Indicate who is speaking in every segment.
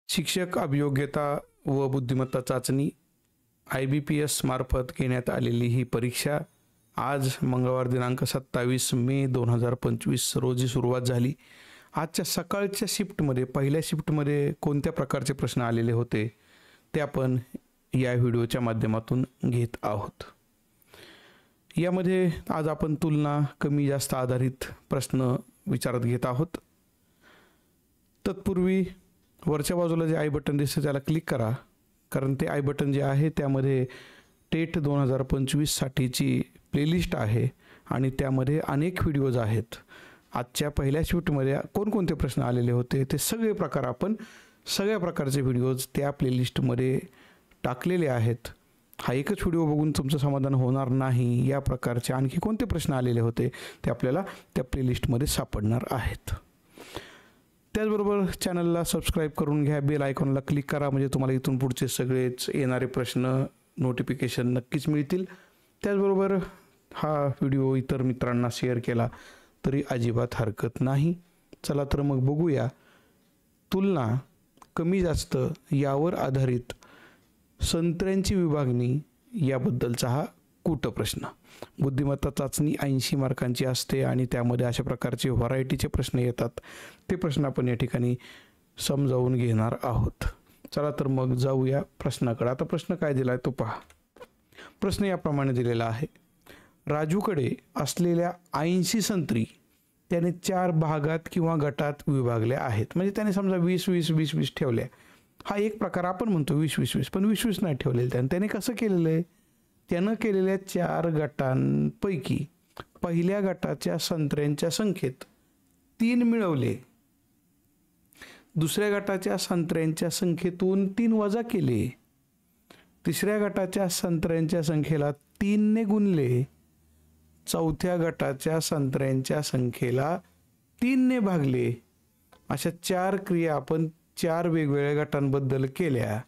Speaker 1: शिक्षक अभियोग्यता व बुद्धिमत्ता चाचणी IBPS मार्फत घेण्यात आलेली ही परीक्षा आज मंगळवार दिनांक 27 मे 2025 रोजी सुरुवात झाली. आजच्या सकाळच्या शिफ्टमध्ये पहिल्या शिफ्टमध्ये कोणत्या प्रकारचे प्रश्न आलेले होते ते आपण या व्हिडिओच्या माध्यमातून घेत आहोत. यामध्ये आज आपण तुलना कमी जास्त आधारित प्रश्न विचारत घेत आहोत. तत्पूर्वी वरच्या बाजूला जे आय बटन दिसतं त्याला क्लिक करा, कारण ते आय बटन जे आहे त्यामध्ये टेट 2025 साठीची प्लेलिस्ट आहे आणि त्यामध्ये अनेक व्हिडिओज आहेत. आजच्या पहिल्या शिफ्टमध्ये कोणकोणते प्रश्न आलेले होते ते सगळे प्रकार आपण सगळ्या प्रकारचे व्हिडिओज त्या प्लेलिस्टमध्ये टाकलेले आहेत. हा एकच व्हिडिओ बघून तुमचं समाधान होणार नाही, या प्रकारचे आणखी कोणते प्रश्न आलेले होते ते आपल्याला त्या प्लेलिस्टमध्ये सापडणार आहेत. त्याचबरोबर चॅनलला सबस्क्राईब करून घ्या, बेल आयकॉनला क्लिक करा, म्हणजे तुम्हाला इथून पुढचे सगळेच येणारे प्रश्न नोटिफिकेशन नक्कीच मिळतील. त्याचबरोबर हा व्हिडिओ इतर मित्रांना शेअर केला तरी अजिबात हरकत नाही. चला तर मग बघूया तुलना कमी जास्त यावर आधारित संत्र्यांची विभागणी याबद्दलचा हा कूटप्रश्न. बुद्धिमत्ता चाचणी 80 मार्कांची असते आणि त्यामध्ये अशा प्रकारचे व्हरायटीचे प्रश्न येतात. ते प्रश्न आपण या ठिकाणी समजावून घेणार आहोत. चला तर मग जाऊया प्रश्नाकडे. आता प्रश्न काय दिला आहे तो पहा. प्रश्न याप्रमाणे दिलेला आहे. राजूकडे असलेल्या 80 संत्री त्याने 4 भागात किंवा गटात विभागल्या आहेत. म्हणजे त्याने समजा 20-20-20-20 ठेवल्या. हा एक प्रकार आपण म्हणतो 20-20-20, पण 20-20 नाही ठेवलेले. त्याने कसं केलेलं आहे, त्यानं केलेल्या 4 गटांपैकी पहिल्या गटाच्या संत्र्यांच्या संख्येत 3 मिळवले, दुसऱ्या गटाच्या संत्र्यांच्या संख्येतून 3 वजा केले, तिसऱ्या गटाच्या संत्र्यांच्या संख्येला 3 ने गुणले, चौथ्या गटाच्या संत्र्यांच्या संख्येला 3 ने भागले. अशा 4 क्रिया आपण 4 वेगवेगळ्या गटांबद्दल केल्या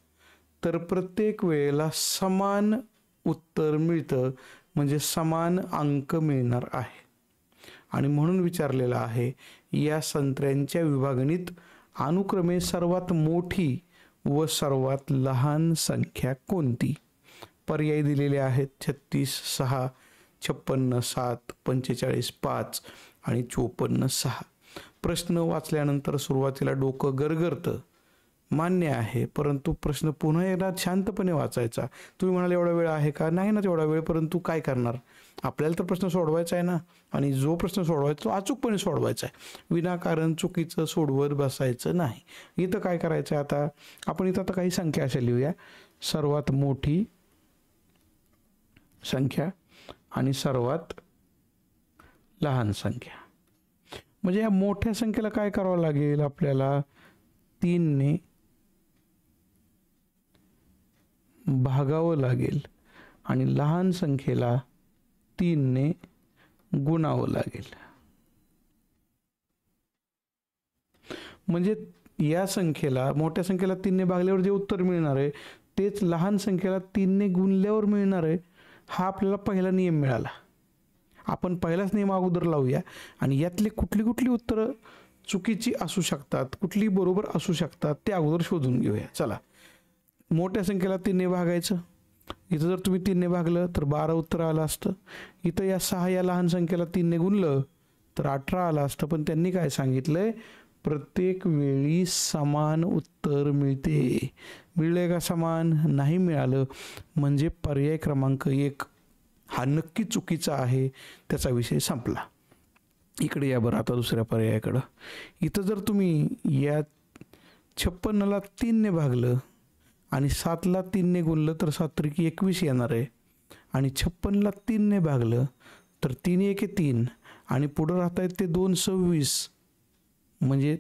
Speaker 1: तर प्रत्येक वेळेला समान उत्तर मिळतं, म्हणजे समान अंक मिळणार आहे. आणि म्हणून विचारलेलं आहे या संत्र्यांच्या विभागणीत अनुक्रमे सर्वात मोठी व सर्वात लहान संख्या कोणती. पर्याय दिलेले आहेत 36, 6, 56, 7, 45, 5 आणि 54, 6. प्रश्न वाचल्यानंतर सुरुवातीला डोकं गरगरतं, मान्य आहे, परंतु प्रश्न पुन्हा एकदा शांतपणे वाचायचा. तुम्ही म्हणाले एवढा वेळ आहे का? नाही ना तेवढा वेळ, परंतु काय करणार, आपल्याला तर प्रश्न सोडवायचा आहे ना, आणि जो प्रश्न सोडवायचा तो अचूकपणे सोडवायचा आहे. विनाकारण चुकीचं सोडवत बसायचं नाही. इथं काय करायचं आहे, आता आपण इथं आता काही संख्या अशा लिहूया. सर्वात मोठी संख्या आणि सर्वात लहान संख्या. म्हणजे या मोठ्या संख्येला काय करावं लागेल, आपल्याला 3 ने भागावं लागेल आणि लहान संख्येला 3 ने गुणावं लागेल. म्हणजे या संख्येला मोठ्या संख्येला 3 ने भागल्यावर जे उत्तर मिळणार आहे तेच लहान संख्येला 3 ने गुणल्यावर मिळणार आहे. हा आपल्याला पहिला नियम मिळाला. आपण पहिलाच नियम अगोदर लावूया आणि यातली कुठली उत्तरं चुकीची असू शकतात, कुठली बरोबर असू शकतात ते अगोदर शोधून घेऊया. चला, मोठ्या संख्येला 3 ने भागायचं. इथं जर तुम्ही 3 ने भागलं तर 12 उत्तर आलं असतं. इथं या 6 या लहान संख्येला 3 ने गुणलं तर 18 आलं असतं. पण त्यांनी काय सांगितलंय, प्रत्येक वेळी समान उत्तर मिळते. मिळले का समान? नाही मिळालं म्हणजे पर्याय क्रमांक 1 हा नक्की चुकीचा आहे, त्याचा विषय संपला. इकडे या बरं आता दुसऱ्या पर्यायाकडं. इथं जर तुम्ही या 56ला 3 ने भागलं आणि 7ला 3 ने गुणलं तर 7 त्रिकी 21 येणार आहे. आणि 56ला 3 ने भागलं तर 3 1 3 आणि पुढं राहत आहेत ते 2 26, म्हणजे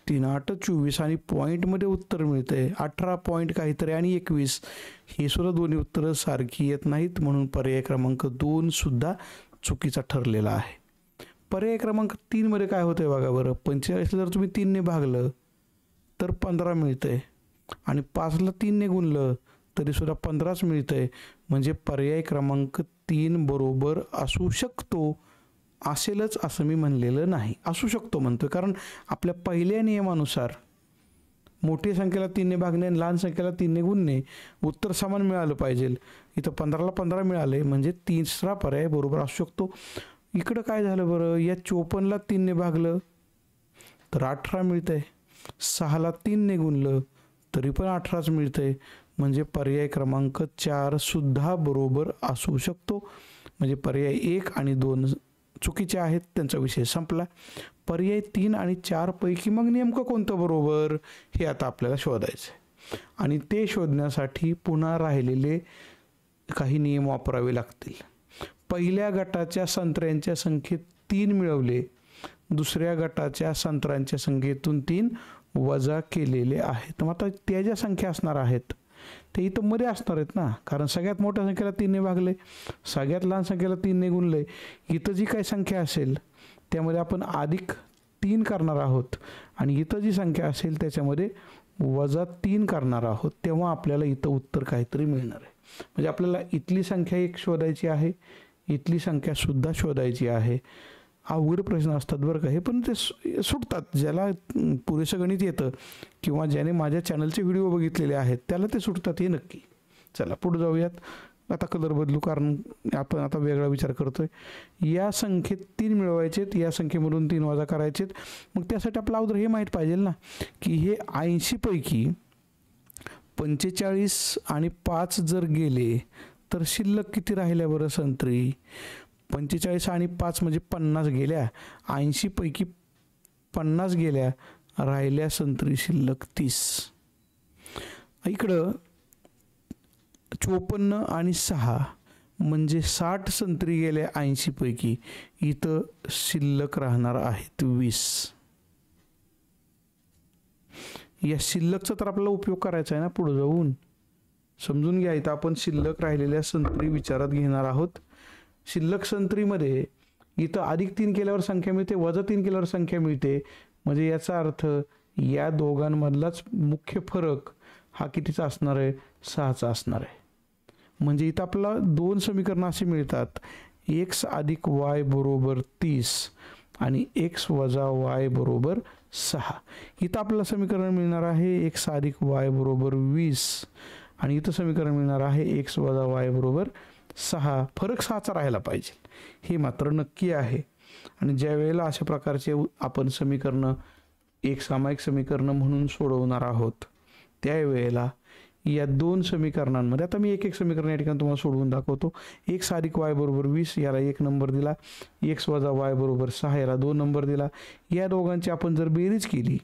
Speaker 1: 3 8 24 आणि पॉईंटमध्ये उत्तर मिळतंय 18 पॉईंट काहीतरी आणि 21. हे सुद्धा दोन्ही उत्तरं सारखी येत नाहीत, म्हणून पर्याय क्रमांक 2 सुद्धा चुकीचा ठरलेला आहे. पर्याय क्रमांक 3 मध्ये काय होतंय बघा बरं. 45ला जर तुम्ही 3 ने भागलं तर 15 मिळतंय आणि 5ला 3 ने गुणलं तरी सुद्धा 15च मिळतंय. म्हणजे पर्याय क्रमांक 3 बरोबर असू शकतो असेलच असं मी म्हणलेलं नाही, असू शकतो म्हणतोय, कारण आपल्या पहिल्या नियमानुसार मोठी संख्येला 3ने भागणे आणि लहान संख्येला 3ने गुणणे उत्तर समान मिळालं पाहिजे. इथं 15ला 15 मिळाले म्हणजे तिसरा पर्याय बरोबर असू शकतो. इकडं काय झालं बरं, या 54ला 3ने भागलं तर 18 मिळतंय, 6ला 3ने गुणलं तरी पण 18च मिळतंय, म्हणजे पर्याय क्रमांक 4 सुद्धा बरोबर असू शकतो. म्हणजे पर्याय 1 आणि 2 चुकीचे आहेत, त्यांचा विषय संपला. पर्याय 3 आणि 4 पैकी मग नेमकं कोणतं बरोबर हे आता आपल्याला शोधायचं आहे. आणि ते शोधण्यासाठी पुन्हा राहिलेले काही नियम वापरावे लागतील. पहिल्या गटाच्या संत्र्यांच्या संख्येत 3 मिळवले, दुसऱ्या गटाच्या संत्र्यांच्या संख्येतून 3 वजा केलेले आहेत. मग आता त्या ज्या संख्या असणार आहेत ते इथं मध्ये असणार आहेत ना, कारण सगळ्यात मोठ्या संख्येला 3ने भागले, सगळ्यात लहान संख्येला 3ने गुणले. इथं जी काही संख्या असेल त्यामध्ये आपण अधिक 3 करणार आहोत आणि इथं जी संख्या असेल त्याच्यामध्ये वजा 3 करणार आहोत, तेव्हा आपल्याला इथं उत्तर काहीतरी मिळणार आहे. म्हणजे आपल्याला इथली संख्या एक शोधायची आहे, इथली संख्या सुद्धा शोधायची आहे. अवघड प्रश्न असतात बरं का हे, पण ते सुटतात. ज्याला पुरेसं गणित येतं किंवा ज्याने माझ्या चॅनलचे व्हिडिओ बघितलेले आहेत त्याला ते सुटतात, हे नक्की. चला पुढे जाऊयात. आता कलर बदलू, कारण आपण आता वेगळा विचार करतोय. या संख्येत 3 मिळवायचेत, या संख्येमधून 3 वजा करायचेत. मग त्यासाठी आपलं अगोदर हे माहीत पाहिजे ना की हे 80 पैकी 45 आणि 5 जर गेले तर शिल्लक किती राहिल्या बरं संत्री. 45 आणि 5 म्हणजे 50 गेल्या, 80 पैकी 50 गेल्या, राहिल्या संत्री शिल्लक 30. इकडं 54 आणि 6 म्हणजे 60 संत्री गेल्या 80 पैकी, इथं शिल्लक राहणार आहेत 20. या शिल्लकचा तर आपल्याला उपयोग करायचा आहे ना पुढे जाऊन. समजून घ्या, इथं आपण शिल्लक राहिलेल्या संत्री विचारात घेणार आहोत. शिल्लक संत्रीमध्ये इथं अधिक 3 केल्यावर संख्या मिळते, वजा 3 केल्यावर संख्या मिळते. म्हणजे याचा अर्थ या दोघांमधलाच मुख्य फरक हा कितीचा असणार आहे, 6चा असणार आहे. म्हणजे इथं आपल्याला 2 समीकरणं असे मिळतात, x अधिक y बरोबर 30 आणि x वजा y बरोबर 6. इथं आपल्याला समीकरण मिळणार आहे x अधिक y बरोबर 20 आणि इथं समीकरण मिळणार आहे x वजा y बरोबर 6. फरक 6चा राहायला पाहिजे, हे मात्र नक्की आहे. आणि ज्या वेळेला अशा प्रकारचे आपण समीकरणं एक सामायिक समीकरणं म्हणून सोडवणार आहोत त्यावेळेला या 2 समीकरणांमध्ये, आता मी एक एक समीकरण या ठिकाणी तुम्हाला सोडवून दाखवतो. x अधिक y बरोबर 20 याला 1 नंबर दिला, x वजा y बरोबर 6 याला 2 नंबर दिला. या दोघांची आपण जर बेरीज केली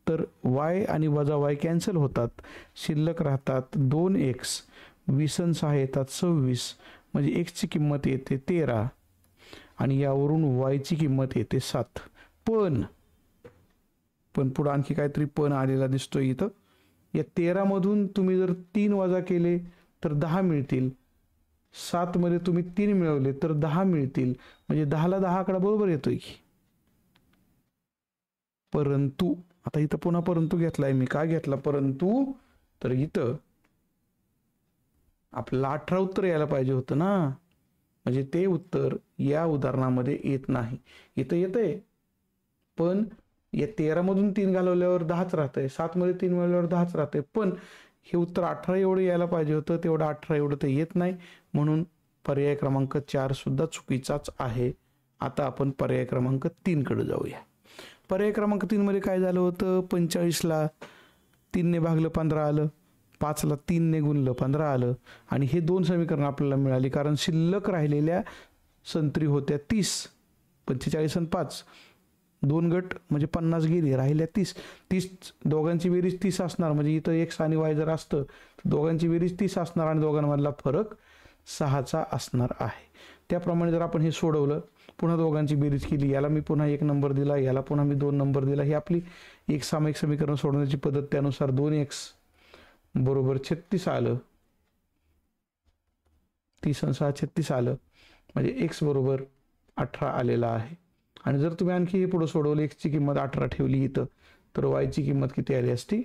Speaker 1: तर y आणि वजा y कॅन्सल होतात, शिल्लक राहतात 2x, 20 आणि 6 येतात 26, म्हणजे x ची किंमत येते 13 आणि यावरून y ची किंमत येते 7. पण पुढे आणखी काहीतरी पण आलेला दिसतोय इथं. या 13 मधून तुम्ही जर 3 वजा केले तर 10 मिळतील, 7 मध्ये तुम्ही 3 मिळवले तर 10 मिळतील, म्हणजे 10ला 10 आकडा बरोबर येतोय की. परंतु आता इथं पुन्हा परंतु घेतलाय मी. का घेतला परंतु, तर इथं आपल्याला 18 उत्तर यायला पाहिजे होतं ना, म्हणजे ते उत्तर या उदाहरणामध्ये येत नाही. इथं येतंय पण या 13 मधून 3 घालवल्यावर 10च राहतंय, 7 मध्ये 3 मिळवल्यावर 10च राहतंय, पण हे उत्तर 18 एवढं यायला पाहिजे होतं, तेवढं 18 एवढं तर येत नाही, म्हणून पर्याय क्रमांक 4 सुद्धा चुकीचाच आहे. आता आपण पर्याय क्रमांक 3 कडे जाऊया. पर्याय क्रमांक 3 मध्ये काय झालं होतं, 45ला 3ने भागलं 15 आलं, 5ला 3ने गुणलं 15 आलं आणि हे 2 समीकरण आपल्याला मिळाली, कारण शिल्लक राहिलेल्या संत्री होत्या 30. 45 आणि 5 2 गट म्हणजे 50 गेली, राहिल्या 30. दोघांची बेरीज 30 असणार, म्हणजे इथं x आणि y जर असतं तर दोघांची बेरीज 30 असणार आणि दोघांमधला फरक 6चा असणार आहे. त्याप्रमाणे जर आपण हे सोडवलं, पुन्हा दोघांची बेरीज केली, याला मी पुन्हा 1 नंबर दिला, याला पुन्हा मी 2 नंबर दिला, ही आपली एक सामायिक समीकरण सोडवण्याची पद्धत. त्यानुसार 2x बरोबर 36 आलं, 30 आणि 6 36 आलं, म्हणजे x बरोबर 18 आलेला आहे. आणि जर तुम्ही आणखी हे पुढे सोडवलं, x ची किंमत 18 ठेवली इथं, तर y ची किंमत किती आली असती,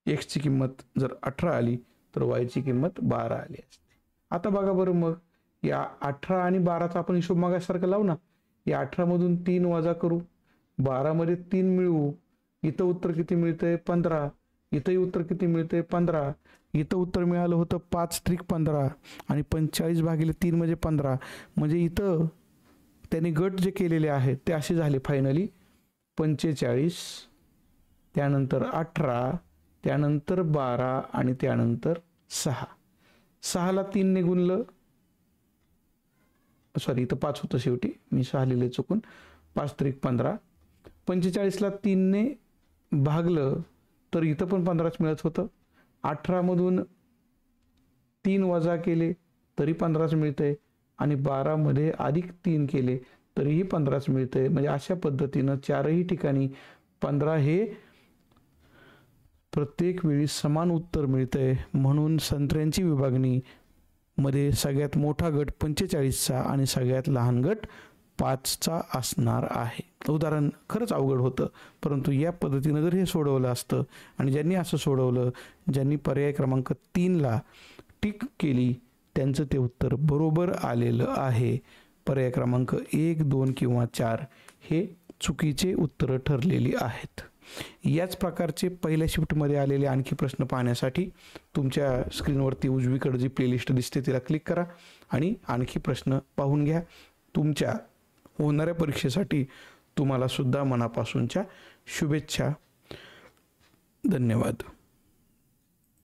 Speaker 1: x ची किंमत जर 18 आली तर y ची किंमत 12 आली असते. आता बघा बरं, मग या 18 आणि 12चा आपण हिशोब मागासारखं लावू ना. या 18 मधून 3 वजा करू, 12 मध्ये 3 मिळवू. इथं उत्तर किती मिळतंय 15. इथंही उत्तर किती मिळतंय 15. इथं उत्तर मिळालं होतं 5 त्रिक 15 आणि 45 भागिले 3 म्हणजे 15. म्हणजे इथं त्यांनी गट जे केलेले आहेत ते असे झाले फायनली 45, त्यानंतर 18, त्यानंतर 12 आणि त्यानंतर 6. 6ला 3 ने गुणलं, सॉरी इथं 5 होतं शेवटी, मी 6 लिहिले चुकून. 5 त्रिक 15. 45ला 3 ने भागलं तर इथं पण 15च मिळत होतं. 18 मधून 3 वजा केले तरी 15च मिळतंय आणि 12 मध्ये अधिक 3 केले तरीही 15च मिळतंय. म्हणजे अशा पद्धतीनं चारही ठिकाणी 15 हे प्रत्येक वेळी समान उत्तर मिळतंय. म्हणून संत्र्यांची विभागणी मध्ये सगळ्यात मोठा गट 45चा आणि सगळ्यात लहान गट 5चा असणार आहे. उदाहरण खरंच अवघड होतं, परंतु या पद्धतीनं जर हे सोडवलं असतं आणि ज्यांनी असं सोडवलं, ज्यांनी पर्याय क्रमांक 3ला टिक केली, त्यांचं ते उत्तर बरोबर आलेलं आहे. पर्याय क्रमांक 1, 2 किंवा 4 हे चुकीचे उत्तरं ठरलेली आहेत. याच प्रकारचे पहिल्या शिफ्टमध्ये आलेले आणखी प्रश्न पाहण्यासाठी तुमच्या स्क्रीनवरती उजवीकडे जी प्लेलिस्ट दिसते तिला क्लिक करा आणि आणखी प्रश्न पाहून घ्या. तुमच्या होणाऱ्या परीक्षेसाठी तुम्हाला सुद्धा मनापासूनच्या शुभेच्छा. धन्यवाद.